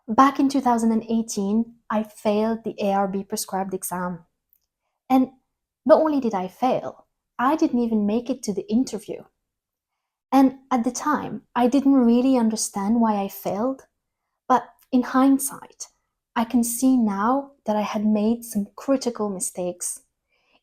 Back in 2018, I failed the ARB Prescribed Exam. And not only did I fail, I didn't even make it to the interview. And at the time, I didn't really understand why I failed. But in hindsight, I can see now that I had made some critical mistakes.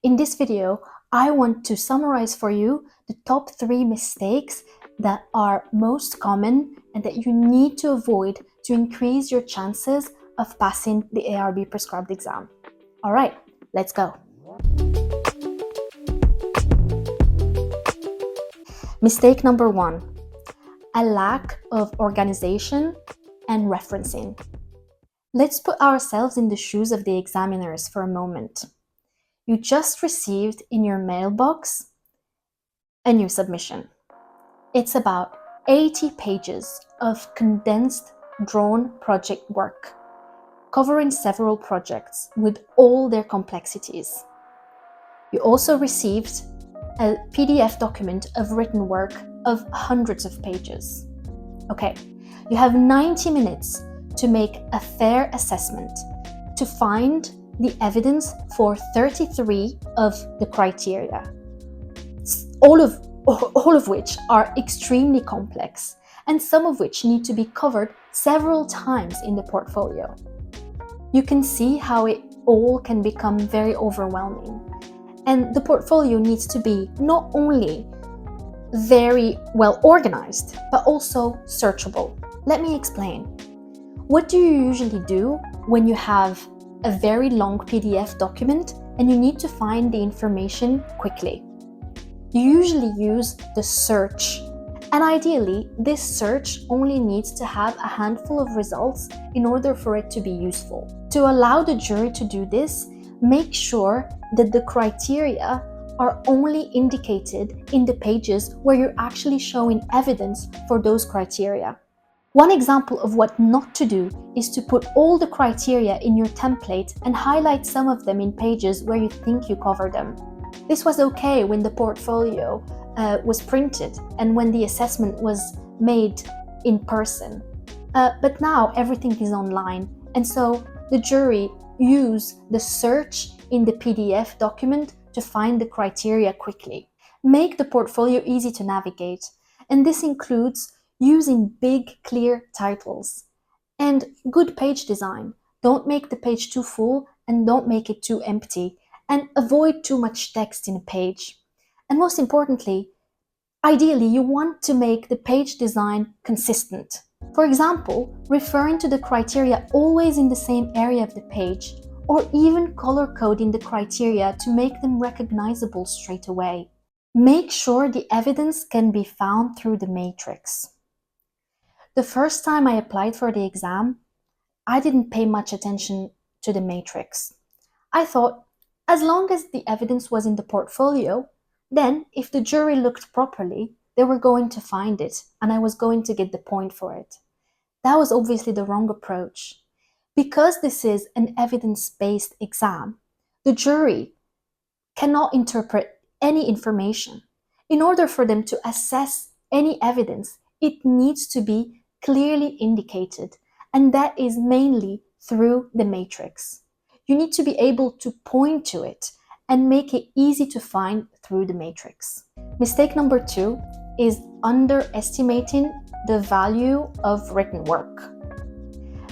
In this video, I want to summarize for you the top 3 mistakes that are most common and that you need to avoid to increase your chances of passing the ARB prescribed exam. All right, let's go. Mistake number 1, a lack of organization and referencing. Let's put ourselves in the shoes of the examiners for a moment. You just received in your mailbox a new submission. It's about 80 pages of condensed drawn project work, covering several projects with all their complexities. You also received a PDF document of written work of hundreds of pages. Okay, you have 90 minutes to make a fair assessment, to find the evidence for 33 of the criteria, all of which are extremely complex, and some of which need to be covered several times in the portfolio. You can see how it all can become very overwhelming. And the portfolio needs to be not only very well organized, but also searchable. Let me explain. What do you usually do when you have a very long PDF document and you need to find the information quickly? You usually use the search. And ideally, this search only needs to have a handful of results in order for it to be useful. To allow the jury to do this, make sure that the criteria are only indicated in the pages where you're actually showing evidence for those criteria. One example of what not to do is to put all the criteria in your template and highlight some of them in pages where you think you cover them. This was okay when the portfolio was printed and when the assessment was made in person. But now everything is online, and so the jury use the search in the PDF document to find the criteria quickly. Make the portfolio easy to navigate, and this includes using big, clear titles and good page design. Don't make the page too full and don't make it too empty, and avoid too much text in a page. And most importantly, ideally, you want to make the page design consistent. For example, referring to the criteria always in the same area of the page, or even color coding the criteria to make them recognizable straight away. Make sure the evidence can be found through the matrix. The first time I applied for the exam, I didn't pay much attention to the matrix. I thought, as long as the evidence was in the portfolio, then if the jury looked properly, they were going to find it and I was going to get the point for it. That was obviously the wrong approach. Because this is an evidence-based exam, the jury cannot interpret any information. In order for them to assess any evidence, it needs to be clearly indicated, and that is mainly through the matrix. You need to be able to point to it and make it easy to find through the matrix. Mistake number 2 is underestimating the value of written work.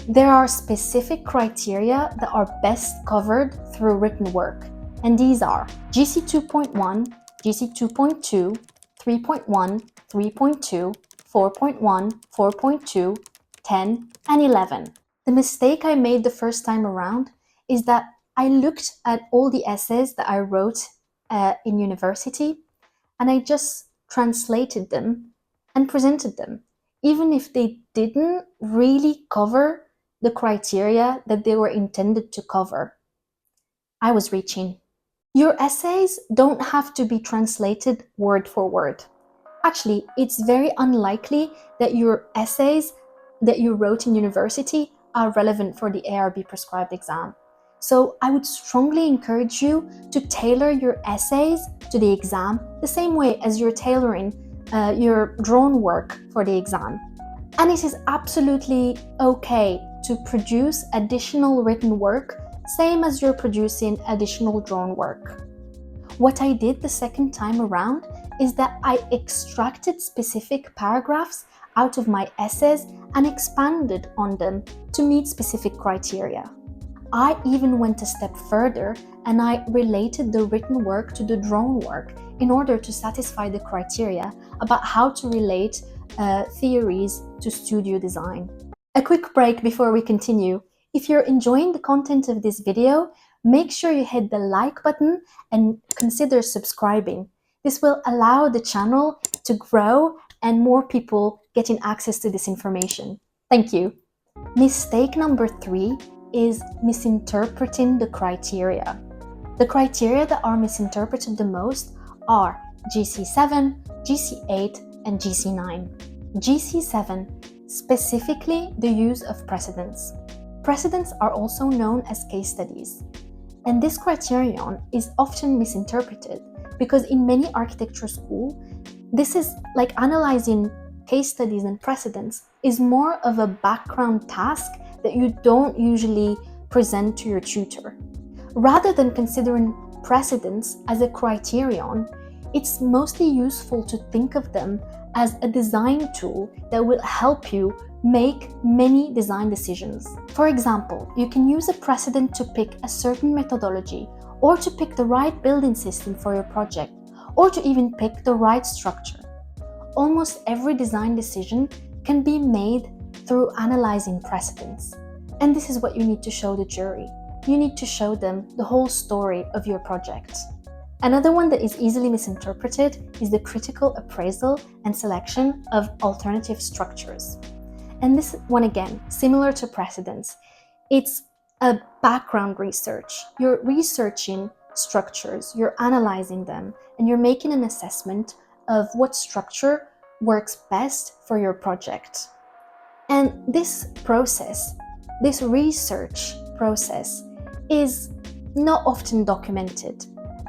There are specific criteria that are best covered through written work, and these are GC 2.1, GC 2.2, 3.1, 3.2, 4.1, 4.2, 10, and 11. The mistake I made the first time around is that I looked at all the essays that I wrote in university, and I just translated them and presented them, even if they didn't really cover the criteria that they were intended to cover. I was reaching. Your essays don't have to be translated word for word. Actually, it's very unlikely that your essays that you wrote in university are relevant for the ARB prescribed exam. So I would strongly encourage you to tailor your essays to the exam the same way as you're tailoring your drawn work for the exam. And it is absolutely okay to produce additional written work, same as you're producing additional drawn work. What I did the second time around is that I extracted specific paragraphs out of my essays and expanded on them to meet specific criteria. I even went a step further and I related the written work to the drawn work in order to satisfy the criteria about how to relate theories to studio design. A quick break before we continue. If you're enjoying the content of this video, make sure you hit the like button and consider subscribing. This will allow the channel to grow and more people getting access to this information. Thank you. Mistake number 3 is misinterpreting the criteria. The criteria that are misinterpreted the most are GC7, GC8, and GC9. GC7, specifically the use of precedents. Precedents are also known as case studies. And this criterion is often misinterpreted because in many architecture schools, this is like analyzing case studies and precedents is more of a background task that you don't usually present to your tutor. Rather than considering precedents as a criterion, it's mostly useful to think of them as a design tool that will help you make many design decisions. For example, you can use a precedent to pick a certain methodology, or to pick the right building system for your project, or to even pick the right structure. Almost every design decision can be made through analyzing precedents. And this is what you need to show the jury. You need to show them the whole story of your project. Another one that is easily misinterpreted is the critical appraisal and selection of alternative structures. And this one, again, similar to precedents, it's a background research. You're researching structures, you're analyzing them, and you're making an assessment of what structure works best for your project. And this process, this research process, is not often documented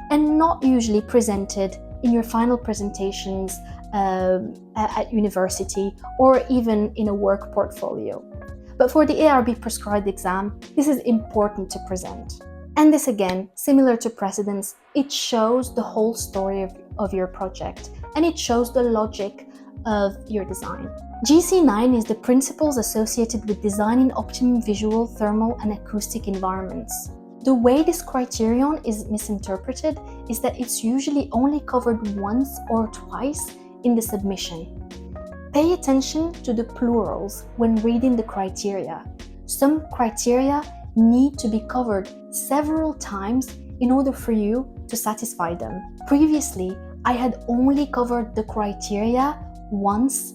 and not usually presented in your final presentations at university or even in a work portfolio. But for the ARB Prescribed Exam, this is important to present. And this, again, similar to precedents, it shows the whole story of your project and it shows the logic of your design. GC9 is the principles associated with designing optimum visual, thermal, and acoustic environments. The way this criterion is misinterpreted is that it's usually only covered once or twice in the submission. Pay attention to the plurals when reading the criteria. Some criteria need to be covered several times in order for you to satisfy them. Previously, I had only covered the criteria once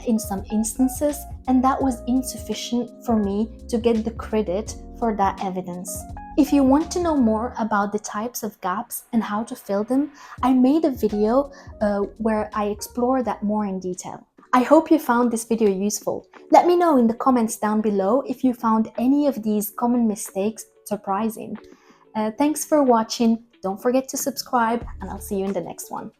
in some instances, and that was insufficient for me to get the credit for that evidence. If you want to know more about the types of gaps and how to fill them, I made a video where I explore that more in detail. I hope you found this video useful. Let me know in the comments down below if you found any of these common mistakes surprising. Thanks for watching. Don't forget to subscribe, and I'll see you in the next one.